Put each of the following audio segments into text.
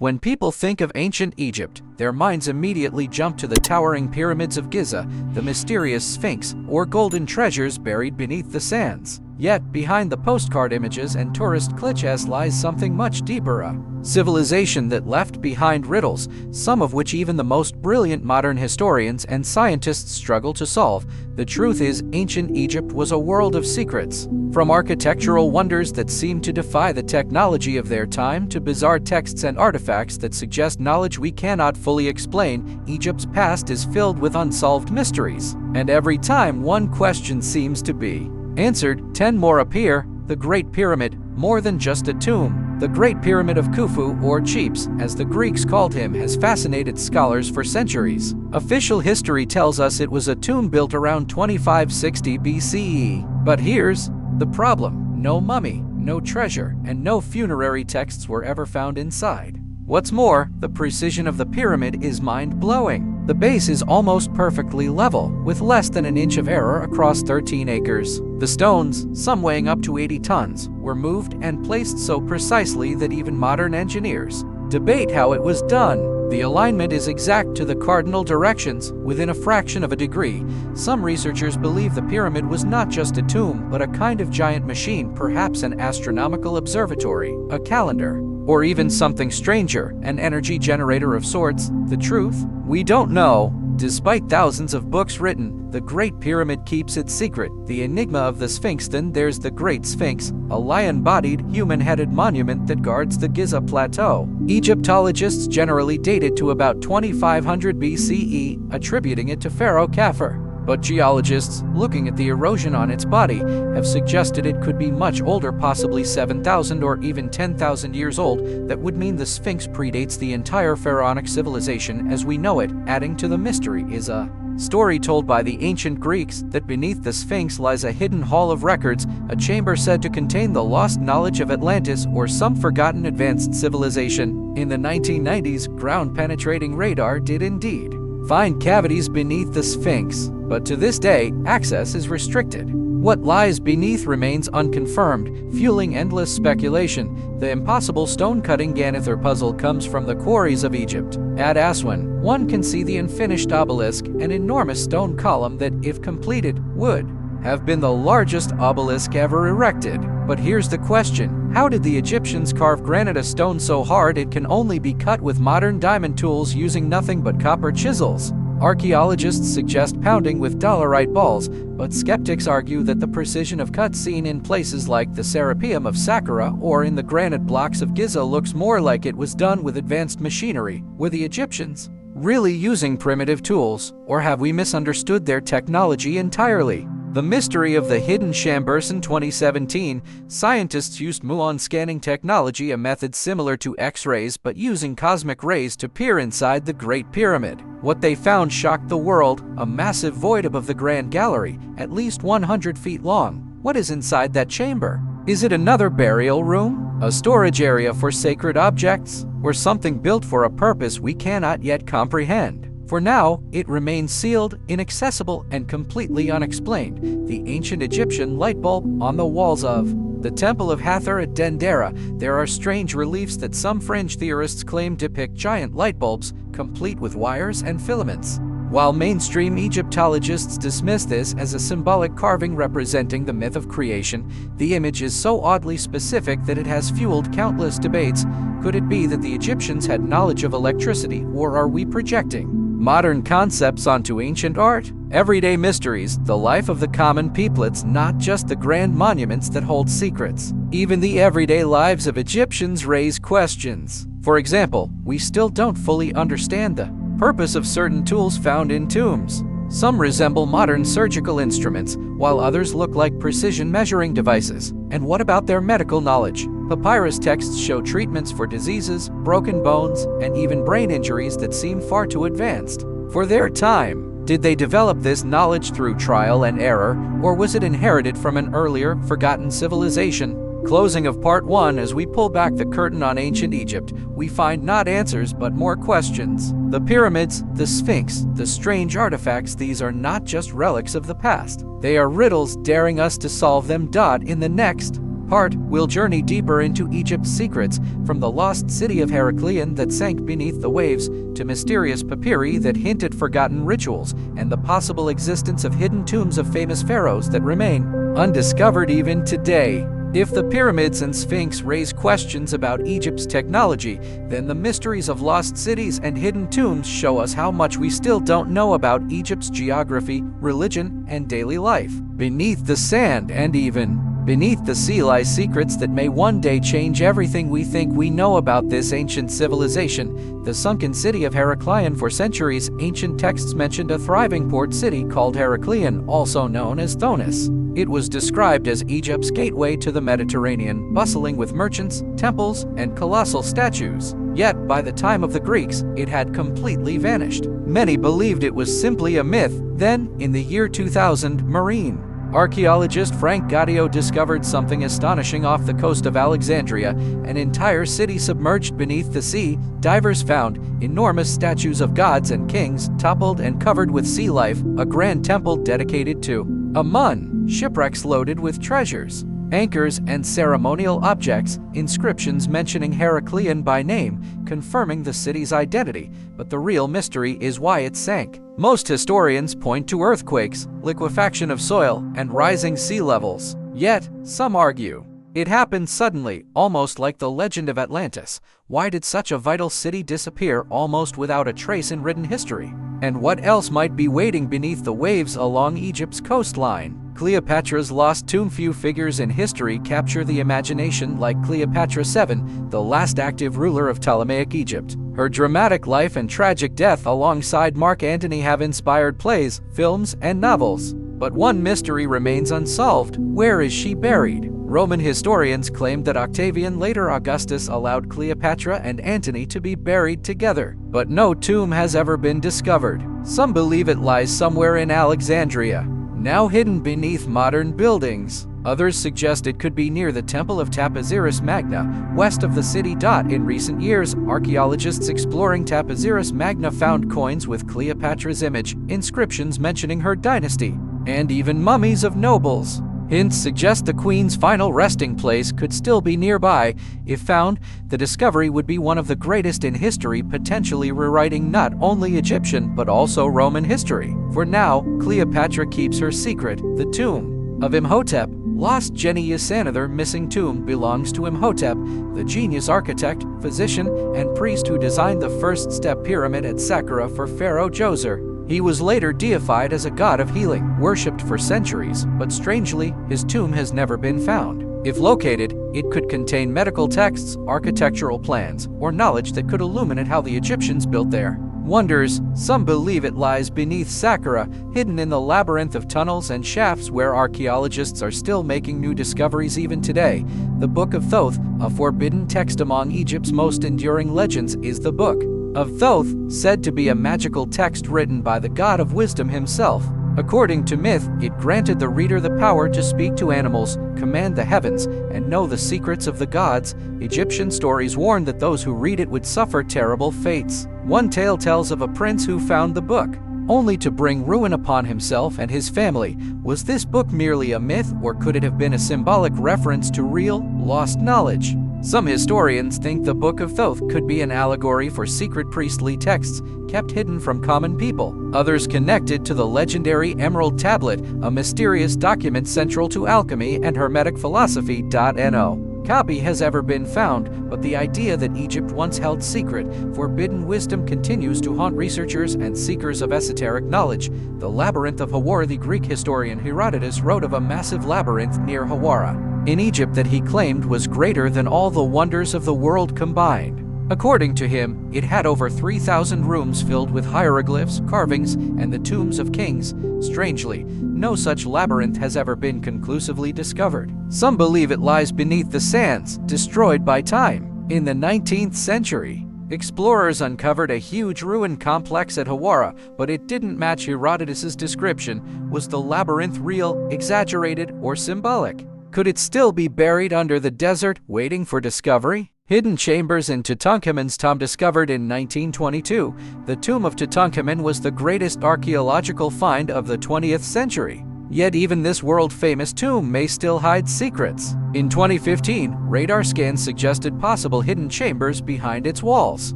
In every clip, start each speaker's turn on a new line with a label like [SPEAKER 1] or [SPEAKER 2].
[SPEAKER 1] When people think of ancient Egypt, their minds immediately jump to the towering pyramids of Giza, the mysterious Sphinx, or golden treasures buried beneath the sands. Yet, behind the postcard images and tourist clichés lies something much deeper, a civilization that left behind riddles, some of which even the most brilliant modern historians and scientists struggle to solve. The truth is, ancient Egypt was a world of secrets. From architectural wonders that seem to defy the technology of their time to bizarre texts and artifacts that suggest knowledge we cannot fully explain, Egypt's past is filled with unsolved mysteries. And every time one question seems to be answered, 10 more appear. The Great Pyramid, more than just a tomb. The Great Pyramid of Khufu, or Cheops, as the Greeks called him, has fascinated scholars for centuries. Official history tells us it was a tomb built around 2560 BCE. But here's the problem. No mummy, no treasure, and no funerary texts were ever found inside. What's more, the precision of the pyramid is mind-blowing. The base is almost perfectly level, with less than an inch of error across 13 acres. The stones, some weighing up to 80 tons, were moved and placed so precisely that even modern engineers debate how it was done. The alignment is exact to the cardinal directions, within a fraction of a degree. Some researchers believe the pyramid was not just a tomb, but a kind of giant machine, perhaps an astronomical observatory, a calendar, or even something stranger, an energy generator of sorts. The truth? We don't know. Despite thousands of books written, the Great Pyramid keeps its secret. The enigma of the Sphinx. Then there's the Great Sphinx, a lion-bodied, human-headed monument that guards the Giza Plateau. Egyptologists generally date it to about 2500 BCE, attributing it to Pharaoh Khafre. But geologists, looking at the erosion on its body, have suggested it could be much older, possibly 7,000 or even 10,000 years old. That would mean the Sphinx predates the entire pharaonic civilization as we know it. Adding to the mystery is a story told by the ancient Greeks that beneath the Sphinx lies a hidden hall of records, a chamber said to contain the lost knowledge of Atlantis or some forgotten advanced civilization. In the 1990s, ground-penetrating radar did indeed find cavities beneath the Sphinx, but to this day, access is restricted. What lies beneath remains unconfirmed, fueling endless speculation. The impossible stone-cutting Ganithar puzzle comes from the quarries of Egypt. At Aswan, one can see the unfinished obelisk, an enormous stone column that, if completed, would have been the largest obelisk ever erected. But here's the question: how did the Egyptians carve granite, a stone so hard it can only be cut with modern diamond tools using nothing but copper chisels? Archaeologists suggest pounding with dolerite balls, but skeptics argue that the precision of cuts seen in places like the Serapeum of Saqqara or in the granite blocks of Giza looks more like it was done with advanced machinery. Were the Egyptians really using primitive tools, or have we misunderstood their technology entirely? The mystery of the hidden chambers. In 2017, scientists used muon scanning technology, a method similar to X-rays but using cosmic rays, to peer inside the Great Pyramid. What they found shocked the world: a massive void above the Grand Gallery, at least 100 feet long. What is inside that chamber? Is it another burial room? A storage area for sacred objects? Or something built for a purpose we cannot yet comprehend? For now, it remains sealed, inaccessible, and completely unexplained. The ancient Egyptian light bulb on the walls of the Temple of Hathor at Dendera. There are strange reliefs that some fringe theorists claim depict giant light bulbs, complete with wires and filaments. While mainstream Egyptologists dismiss this as a symbolic carving representing the myth of creation, the image is so oddly specific that it has fueled countless debates. Could it be that the Egyptians had knowledge of electricity, or are we projecting modern concepts onto ancient art? Everyday mysteries, the life of the common people. It's not just the grand monuments that hold secrets. Even the everyday lives of Egyptians raise questions. For example, we still don't fully understand the purpose of certain tools found in tombs. Some resemble modern surgical instruments, while others look like precision measuring devices. And what about their medical knowledge? Papyrus texts show treatments for diseases, broken bones, and even brain injuries that seem far too advanced for their time. Did they develop this knowledge through trial and error, or was it inherited from an earlier, forgotten civilization? Closing of Part 1. As we pull back the curtain on ancient Egypt, we find not answers but more questions. The pyramids, the Sphinx, the strange artifacts, these are not just relics of the past. They are riddles daring us to solve them. In the next part, we'll journey deeper into Egypt's secrets, from the lost city of Heracleion that sank beneath the waves, to mysterious papyri that hint at forgotten rituals, and the possible existence of hidden tombs of famous pharaohs that remain undiscovered even today. If the pyramids and Sphinx raise questions about Egypt's technology, then the mysteries of lost cities and hidden tombs show us how much we still don't know about Egypt's geography, religion, and daily life. Beneath the sand and even beneath the sea lie secrets that may one day change everything we think we know about this ancient civilization. The sunken city of Heracleion. For centuries, ancient texts mentioned a thriving port city called Heracleion, also known as Thonis. It was described as Egypt's gateway to the Mediterranean, bustling with merchants, temples, and colossal statues. Yet, by the time of the Greeks, it had completely vanished. Many believed it was simply a myth. Then, in the year 2000, marine archaeologist Frank Gaudio discovered something astonishing off the coast of Alexandria, an entire city submerged beneath the sea. Divers found enormous statues of gods and kings, toppled and covered with sea life, a grand temple dedicated to Amun, shipwrecks loaded with treasures, anchors and ceremonial objects, inscriptions mentioning Heracleion by name, confirming the city's identity. But the real mystery is why it sank. Most historians point to earthquakes, liquefaction of soil, and rising sea levels. Yet, some argue it happened suddenly, almost like the legend of Atlantis. Why did such a vital city disappear almost without a trace in written history? And what else might be waiting beneath the waves along Egypt's coastline? Cleopatra's lost tomb. Few figures in history capture the imagination like Cleopatra VII, the last active ruler of Ptolemaic Egypt. Her dramatic life and tragic death alongside Mark Antony have inspired plays, films, and novels. But one mystery remains unsolved. Where is she buried? Roman historians claimed that Octavian, later Augustus, allowed Cleopatra and Antony to be buried together, but no tomb has ever been discovered. Some believe it lies somewhere in Alexandria, now hidden beneath modern buildings. Others suggest it could be near the Temple of Taposiris Magna, west of the city. In recent years, archaeologists exploring Taposiris Magna found coins with Cleopatra's image, inscriptions mentioning her dynasty, and even mummies of nobles. Hints suggest the queen's final resting place could still be nearby. If found, the discovery would be one of the greatest in history, potentially rewriting not only Egyptian but also Roman history. For now, Cleopatra keeps her secret. The tomb of Imhotep, lost. Jenny Yasanather missing tomb belongs to Imhotep, the genius architect, physician, and priest who designed the first step pyramid at Saqqara for Pharaoh Djoser. He was later deified as a god of healing, worshipped for centuries, but strangely, his tomb has never been found. If located, it could contain medical texts, architectural plans, or knowledge that could illuminate how the Egyptians built their wonders. Some believe it lies beneath Saqqara, hidden in the labyrinth of tunnels and shafts where archaeologists are still making new discoveries even today. The Book of Thoth, a forbidden text among Egypt's most enduring legends, is the Book of Thoth, said to be a magical text written by the god of wisdom himself. According to myth, it granted the reader the power to speak to animals, command the heavens, and know the secrets of the gods. Egyptian stories warn that those who read it would suffer terrible fates. One tale tells of a prince who found the book, only to bring ruin upon himself and his family. Was this book merely a myth, or could it have been a symbolic reference to real, lost knowledge? Some historians think the Book of Thoth could be an allegory for secret priestly texts kept hidden from common people. Others connect it to the legendary Emerald Tablet, a mysterious document central to alchemy and Hermetic philosophy. No copy has ever been found, but the idea that Egypt once held secret, forbidden wisdom continues to haunt researchers and seekers of esoteric knowledge. The Labyrinth of Hawara. The Greek historian Herodotus wrote of a massive labyrinth near Hawara in Egypt that he claimed was greater than all the wonders of the world combined. According to him, it had over 3,000 rooms filled with hieroglyphs, carvings, and the tombs of kings. Strangely, no such labyrinth has ever been conclusively discovered. Some believe it lies beneath the sands, destroyed by time. In the 19th century, explorers uncovered a huge ruin complex at Hawara, but it didn't match Herodotus's description. Was the labyrinth real, exaggerated, or symbolic? Could it still be buried under the desert, waiting for discovery? Hidden chambers in Tutankhamun's tomb. Discovered in 1922, the tomb of Tutankhamun was the greatest archaeological find of the 20th century. Yet even this world-famous tomb may still hide secrets. In 2015, radar scans suggested possible hidden chambers behind its walls.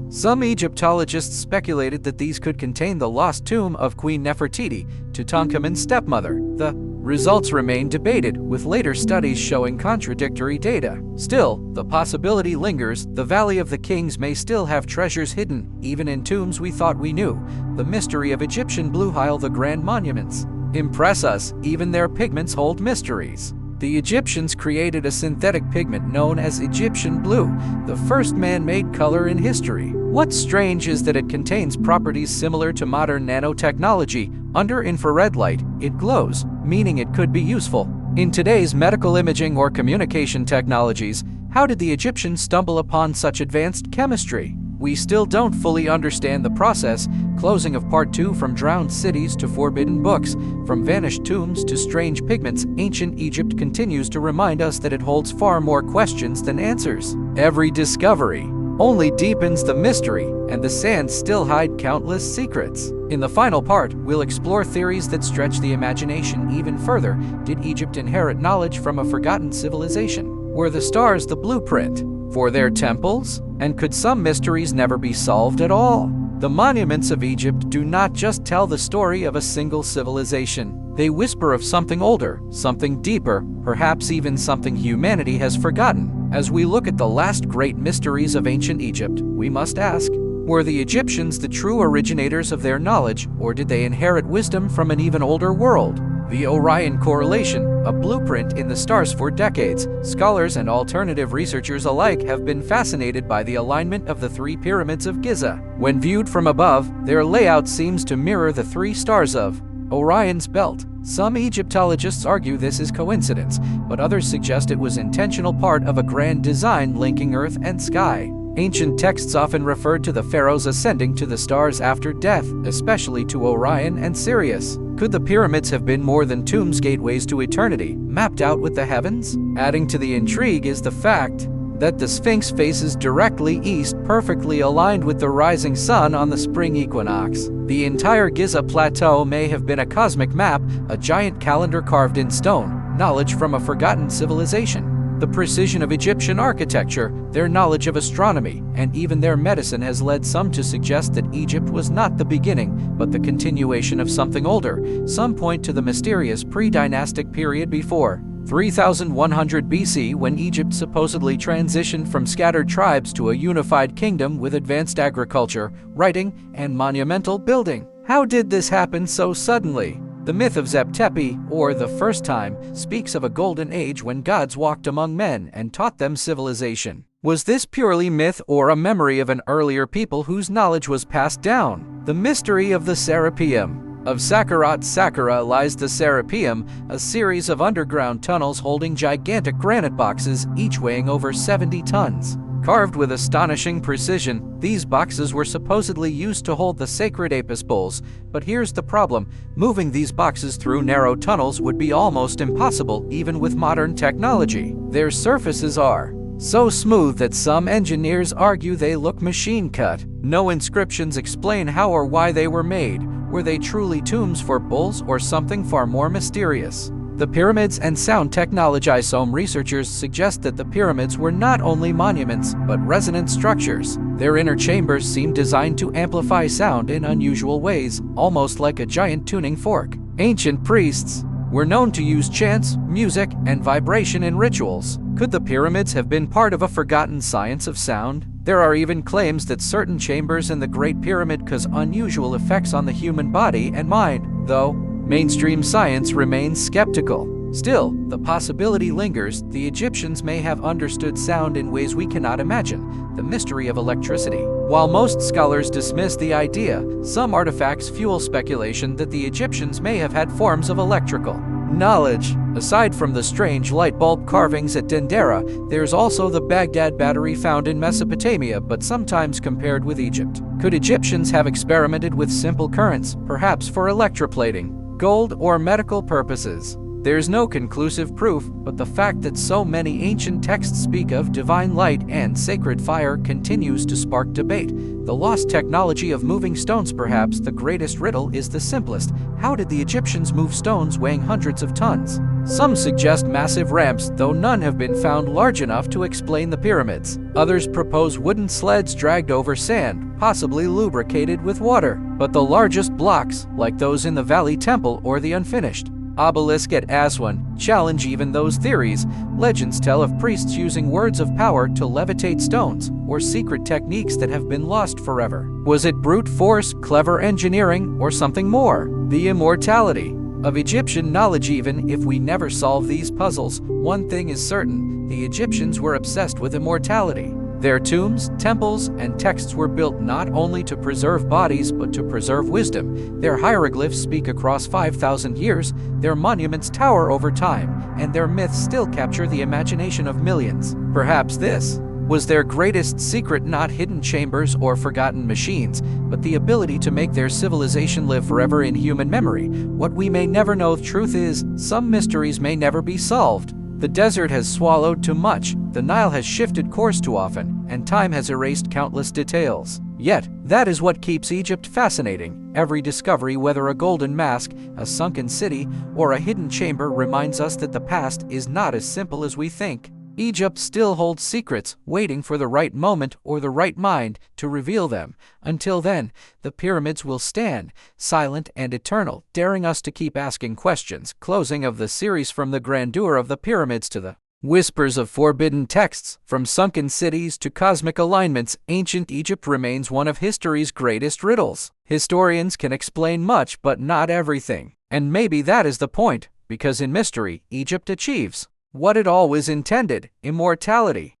[SPEAKER 1] Some Egyptologists speculated that these could contain the lost tomb of Queen Nefertiti, Tutankhamun's stepmother. The results remain debated, with later studies showing contradictory data. Still, the possibility lingers. The Valley of the Kings may still have treasures hidden, even in tombs we thought we knew. The mystery of Egyptian Blue Nile. The grand monuments impress us, even their pigments hold mysteries. The Egyptians created a synthetic pigment known as Egyptian blue, the first man-made color in history. What's strange is that it contains properties similar to modern nanotechnology. Under infrared light, it glows, meaning it could be useful in today's medical imaging or communication technologies. How did the Egyptians stumble upon such advanced chemistry? We still don't fully understand the process. Closing of Part 2. From drowned cities to forbidden books, from vanished tombs to strange pigments, ancient Egypt continues to remind us that it holds far more questions than answers. Every discovery only deepens the mystery, and the sands still hide countless secrets. In the final part, we'll explore theories that stretch the imagination even further. Did Egypt inherit knowledge from a forgotten civilization? Were the stars the blueprint for their temples? And could some mysteries never be solved at all? The monuments of Egypt do not just tell the story of a single civilization. They whisper of something older, something deeper, perhaps even something humanity has forgotten. As we look at the last great mysteries of ancient Egypt, we must ask, were the Egyptians the true originators of their knowledge, or did they inherit wisdom from an even older world? The Orion correlation, a blueprint in the stars for decades. Scholars and alternative researchers alike have been fascinated by the alignment of the three pyramids of Giza. When viewed from above, their layout seems to mirror the three stars of Orion's belt. Some Egyptologists argue this is coincidence, but others suggest it was intentional, part of a grand design linking earth and sky. Ancient texts often referred to the pharaohs ascending to the stars after death, especially to Orion and Sirius. Could the pyramids have been more than tombs, gateways to eternity, mapped out with the heavens? Adding to the intrigue is the fact that the Sphinx faces directly east, perfectly aligned with the rising sun on the spring equinox. The entire Giza plateau may have been a cosmic map, a giant calendar carved in stone, knowledge from a forgotten civilization. The precision of Egyptian architecture, their knowledge of astronomy, and even their medicine has led some to suggest that Egypt was not the beginning, but the continuation of something older. Some point to the mysterious pre-dynastic period before 3100 BC, when Egypt supposedly transitioned from scattered tribes to a unified kingdom with advanced agriculture, writing, and monumental building. How did this happen so suddenly? The myth of Zep-Tepi, or the first time, speaks of a golden age when gods walked among men and taught them civilization. Was this purely myth or a memory of an earlier people whose knowledge was passed down? The mystery of the Serapeum. Of Sakkarat Saqqara lies the Serapeum, a series of underground tunnels holding gigantic granite boxes, each weighing over 70 tons. Carved with astonishing precision, these boxes were supposedly used to hold the sacred Apis bowls. But here's the problem: moving these boxes through narrow tunnels would be almost impossible, even with modern technology. Their surfaces are so smooth that some engineers argue they look machine-cut. No inscriptions explain how or why they were made. Were they truly tombs for bulls, or something far more mysterious? The pyramids and sound technology. Some researchers suggest that the pyramids were not only monuments, but resonant structures. Their inner chambers seem designed to amplify sound in unusual ways, almost like a giant tuning fork. Ancient priests were known to use chants, music, and vibration in rituals. Could the pyramids have been part of a forgotten science of sound? There are even claims that certain chambers in the Great Pyramid cause unusual effects on the human body and mind, though mainstream science remains skeptical. Still, the possibility lingers. The Egyptians may have understood sound in ways we cannot imagine. The mystery of electricity. While most scholars dismiss the idea, some artifacts fuel speculation that the Egyptians may have had forms of electrical knowledge. Aside from the strange light bulb carvings at Dendera, there's also the Baghdad battery found in Mesopotamia, but sometimes compared with Egypt. Could Egyptians have experimented with simple currents, perhaps for electroplating gold or medical purposes? There's no conclusive proof, but the fact that so many ancient texts speak of divine light and sacred fire continues to spark debate. The lost technology of moving stones, perhaps the greatest riddle, is the simplest. How did the Egyptians move stones weighing hundreds of tons? Some suggest massive ramps, though none have been found large enough to explain the pyramids. Others propose wooden sleds dragged over sand, possibly lubricated with water. But the largest blocks, like those in the Valley Temple or the unfinished obelisk at Aswan, challenge even those theories. Legends tell of priests using words of power to levitate stones, or secret techniques that have been lost forever. Was it brute force, clever engineering, or something more? The immortality of Egyptian knowledge. Even if we never solve these puzzles, one thing is certain: the Egyptians were obsessed with immortality. Their tombs, temples, and texts were built not only to preserve bodies but to preserve wisdom. Their hieroglyphs speak across 5,000 years, their monuments tower over time, and their myths still capture the imagination of millions. Perhaps this was their greatest secret: not hidden chambers or forgotten machines, but the ability to make their civilization live forever in human memory. What we may never know the truth is, some mysteries may never be solved. The desert has swallowed too much, the Nile has shifted course too often, and time has erased countless details. Yet, that is what keeps Egypt fascinating. Every discovery, whether a golden mask, a sunken city, or a hidden chamber, reminds us that the past is not as simple as we think. Egypt still holds secrets, waiting for the right moment or the right mind to reveal them. Until then, the pyramids will stand, silent and eternal, daring us to keep asking questions. Closing of the series. From the grandeur of the pyramids to the whispers of forbidden texts, from sunken cities to cosmic alignments, ancient Egypt remains one of history's greatest riddles. Historians can explain much, but not everything. And maybe that is the point, because in mystery, Egypt achieves what it always intended: immortality.